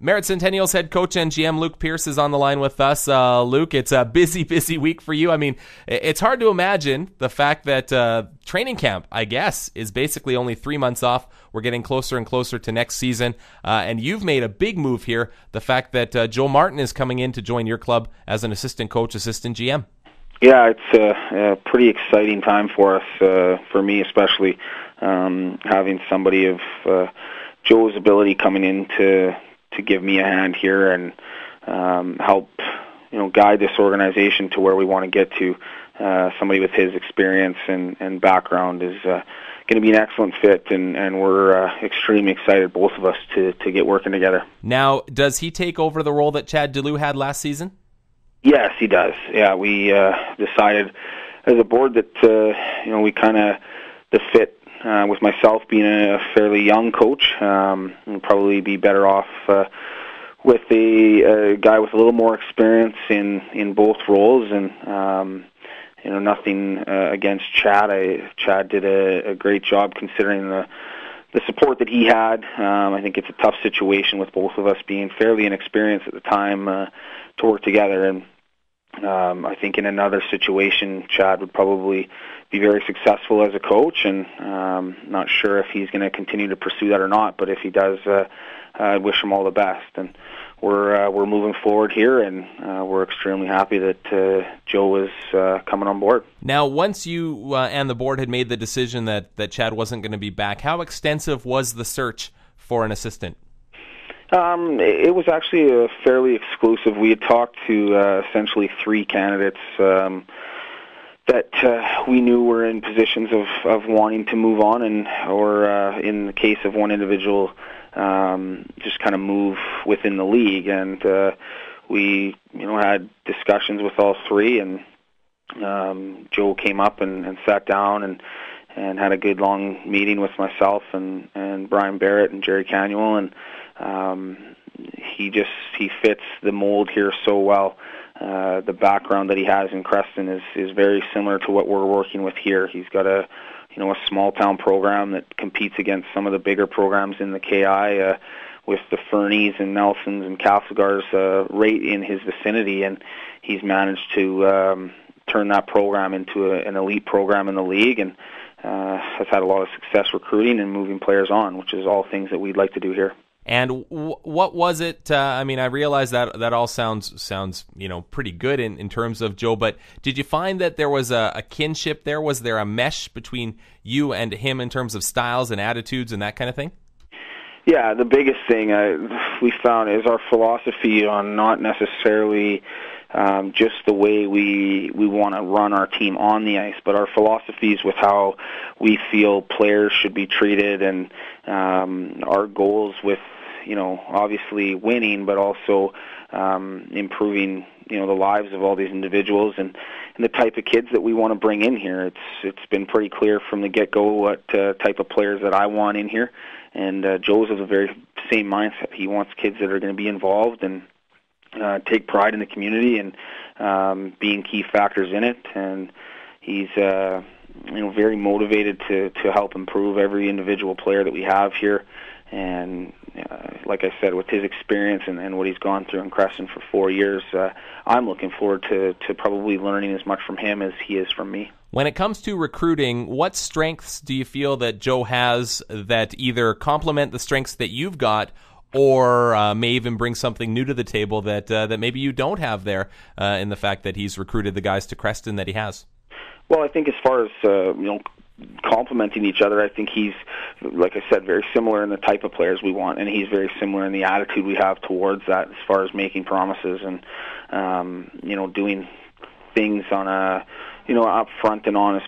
Merritt Centennials head coach and GM Luke Pierce is on the line with us. Luke, it's a busy week for you. I mean, it's hard to imagine the fact that training camp, I guess, is basically only 3 months off. We're getting closer and closer to next season, and you've made a big move here, the fact that Joe Martin is coming in to join your club as an assistant coach, assistant GM. Yeah, it's a pretty exciting time for us, for me especially, having somebody of Joe's ability coming in to give me a hand here and help, guide this organization to where we want to get to. Somebody with his experience and background is going to be an excellent fit, and we're extremely excited, both of us, to get working together. Now, does he take over the role that Chad Delew had last season? Yes, he does. Yeah, we decided as a board that we kind of the fit. With myself being a fairly young coach, would probably be better off with a guy with a little more experience in both roles. And nothing against Chad. Chad did a great job considering the support that he had. I think it's a tough situation with both of us being fairly inexperienced at the time to work together. And I think in another situation, Chad would probably be very successful as a coach, and not sure if he's going to continue to pursue that or not. But if he does, I wish him all the best. And we're moving forward here, and we're extremely happy that Joe is coming on board. Now, once you and the board had made the decision that Chad wasn't going to be back, how extensive was the search for an assistant? It was actually fairly exclusive. We had talked to essentially 3 candidates that we knew were in positions of wanting to move on, or in the case of one individual, just kind of move within the league. And we had discussions with all 3, and Joe came up and sat down and had a good long meeting with myself and Brian Barrett and Jerry Canuel, and he fits the mold here so well. The background that he has in Creston is very similar to what we're working with here. He's got a small town program that competes against some of the bigger programs in the KI, with the Fernies and Nelsons and Castlegars right in his vicinity, and he's managed to turn that program into an elite program in the league, and has had a lot of success recruiting and moving players on, which is all things that we'd like to do here. And what was it? I mean, I realize that all sounds pretty good in terms of Joe, but did you find that there was a kinship there? Was there a mesh between you and him in terms of styles and attitudes and that kind of thing? Yeah, the biggest thing we found is our philosophy on not necessarily just the way we want to run our team on the ice, but our philosophies with how we feel players should be treated, and our goals with obviously winning, but also improving the lives of all these individuals and the type of kids that we want to bring in here. It's been pretty clear from the get-go what type of players that I want in here, and Joe's of the very same mindset. He wants kids that are going to be involved and take pride in the community and being key factors in it, and he's very motivated to help improve every individual player that we have here. And like I said, with his experience and what he's gone through in Creston for 4 years, I'm looking forward to probably learning as much from him as he is from me. When it comes to recruiting, what strengths do you feel that Joe has that either complement the strengths that you've got, or may even bring something new to the table that maybe you don't have there in the fact that he's recruited the guys to Creston that he has? Well, I think as far as complementing each other, I think he's, like I said, very similar in the type of players we want, and he's very similar in the attitude we have towards that, as far as making promises and doing things on a upfront and honest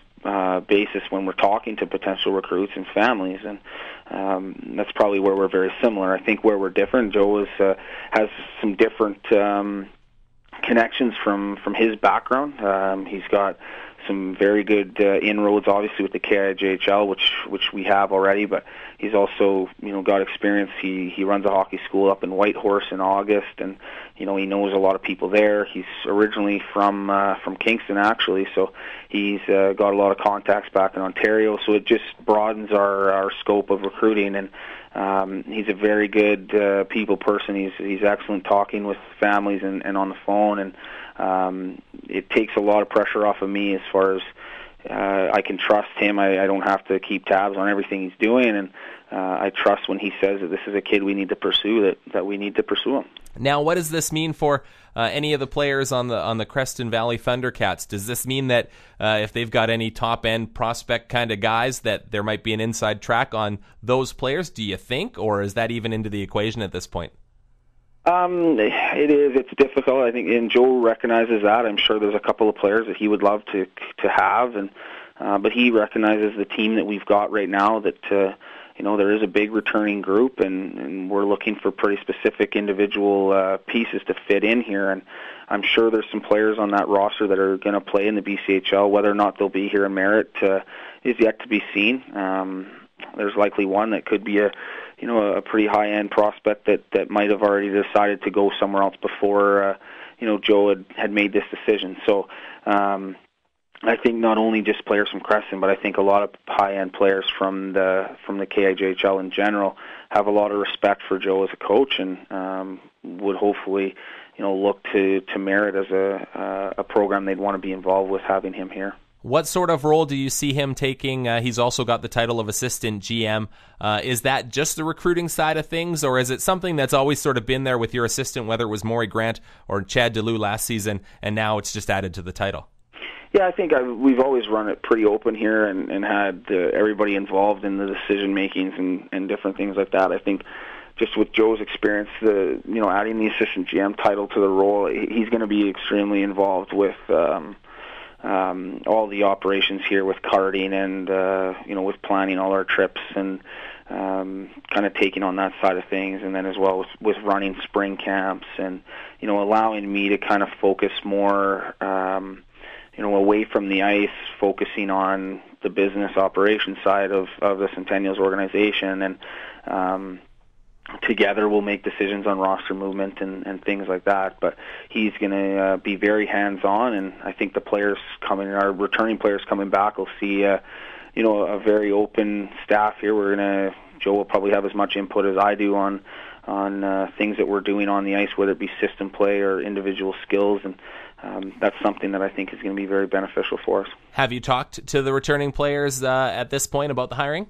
basis when we're talking to potential recruits and families, and that's probably where we're very similar. I think where we're different, Joe has some different connections from his background. He's got some very good inroads, obviously with the KIJHL, which we have already. But he's also got experience. He runs a hockey school up in Whitehorse in August, and he knows a lot of people there. He's originally from Kingston, actually, so he's got a lot of contacts back in Ontario. So it just broadens our scope of recruiting, and he's a very good people person. He's excellent talking with families and on the phone, and it takes a lot of pressure off of me as far as I can trust him. I don't have to keep tabs on everything he's doing, and I trust when he says that this is a kid we need to pursue, that we need to pursue him. Now, what does this mean for any of the players on the Creston Valley Thundercats? Does this mean that if they've got any top-end prospect kind of guys, that there might be an inside track on those players, do you think? Or is that even into the equation at this point? It is. It's difficult, I think, and Joe recognizes that. I'm sure there's a couple of players that he would love to have, and but he recognizes the team that we've got right now, that there is a big returning group, and we're looking for pretty specific individual pieces to fit in here. And I'm sure there's some players on that roster that are going to play in the BCHL. Whether or not they'll be here in Merritt is yet to be seen. There's likely one that could be a pretty high-end prospect that might have already decided to go somewhere else before Joe had made this decision. So I think not only just players from Creston, but I think a lot of high-end players from the KIJHL in general have a lot of respect for Joe as a coach, and would hopefully look to Merritt as a program they'd want to be involved with, having him here. What sort of role do you see him taking? He's also got the title of assistant GM. Is that just the recruiting side of things, or is it something that's always sort of been there with your assistant, whether it was Maury Grant or Chad DeLue last season, and now it's just added to the title? Yeah, I think we've always run it pretty open here, and had everybody involved in the decision makings and different things like that. I think just with Joe's experience, adding the assistant GM title to the role, he's going to be extremely involved with all the operations here, with carting and with planning all our trips, and kind of taking on that side of things, and then as well with running spring camps, and allowing me to kind of focus more away from the ice, focusing on the business operations side of the Centennials organization, and together we'll make decisions on roster movement and things like that. But he's going to be very hands-on, and I think the players our returning players coming back will see a very open staff here. Joe will probably have as much input as I do on things that we're doing on the ice, whether it be system play or individual skills, and that's something that I think is going to be very beneficial for us. Have you talked to the returning players at this point about the hiring?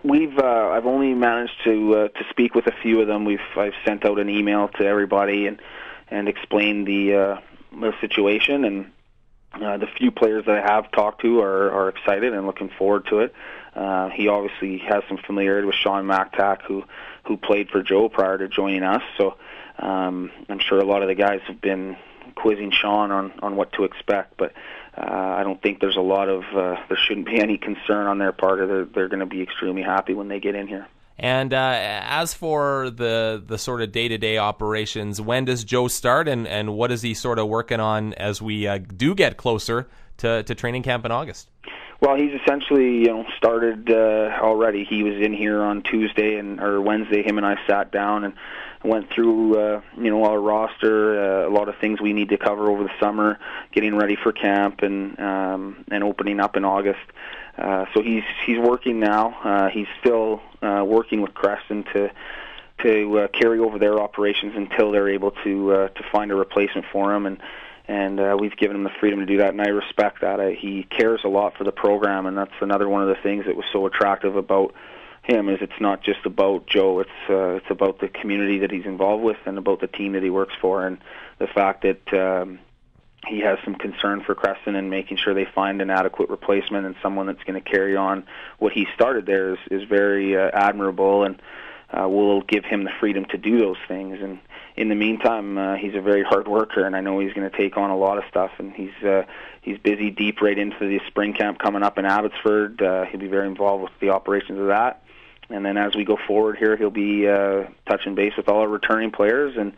I've only managed to speak with a few of them. I've sent out an email to everybody and explained the situation, and the few players that I have talked to are excited and looking forward to it. He obviously has some familiarity with Sean MacTac, who played for Joe prior to joining us, so I'm sure a lot of the guys have been quizzing Sean on what to expect, but I don't think there's there shouldn't be any concern on their part. They're going to be extremely happy when they get in here. And as for the sort of day-to-day operations, when does Joe start, and what is he sort of working on as we do get closer to training camp in August? Well, he's essentially started already. He was in here on Tuesday or Wednesday. Him and I sat down and went through our roster, a lot of things we need to cover over the summer, getting ready for camp and opening up in August. So he's working now. He's still working with Creston to carry over their operations until they're able to find a replacement for him, and we've given him the freedom to do that, and I respect that. He cares a lot for the program, and that's another one of the things that was so attractive about him. Is it's not just about Joe; it's about the community that he's involved with, and about the team that he works for, and the fact that he has some concern for Creston and making sure they find an adequate replacement and someone that's going to carry on what he started there is very admirable, and we'll give him the freedom to do those things. And in the meantime, he's a very hard worker, and I know he's going to take on a lot of stuff, and he's busy deep right into the spring camp coming up in Abbotsford. He'll be very involved with the operations of that. And then as we go forward here, he'll be touching base with all our returning players and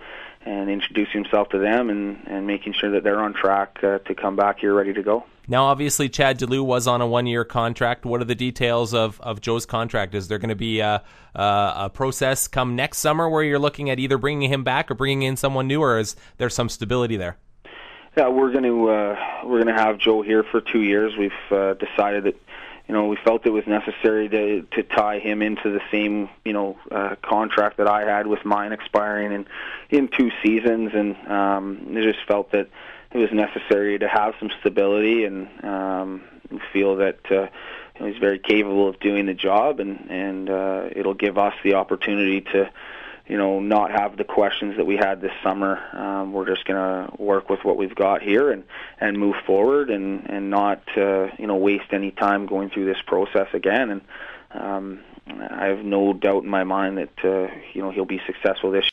introducing himself to them and making sure that they're on track to come back here ready to go. Now, obviously, Chad Delew was on a 1-year contract. What are the details of Joe's contract? Is there going to be a process come next summer where you're looking at either bringing him back or bringing in someone new, or is there some stability there? Yeah, we're going to have Joe here for 2 years. We've decided that we felt it was necessary to tie him into the same contract that I had, with mine expiring in 2 seasons, and I just felt that it was necessary to have some stability, and feel that he's very capable of doing the job, and it'll give us the opportunity to not have the questions that we had this summer. We're just going to work with what we've got here and move forward, and not waste any time going through this process again. And I have no doubt in my mind that he'll be successful this year.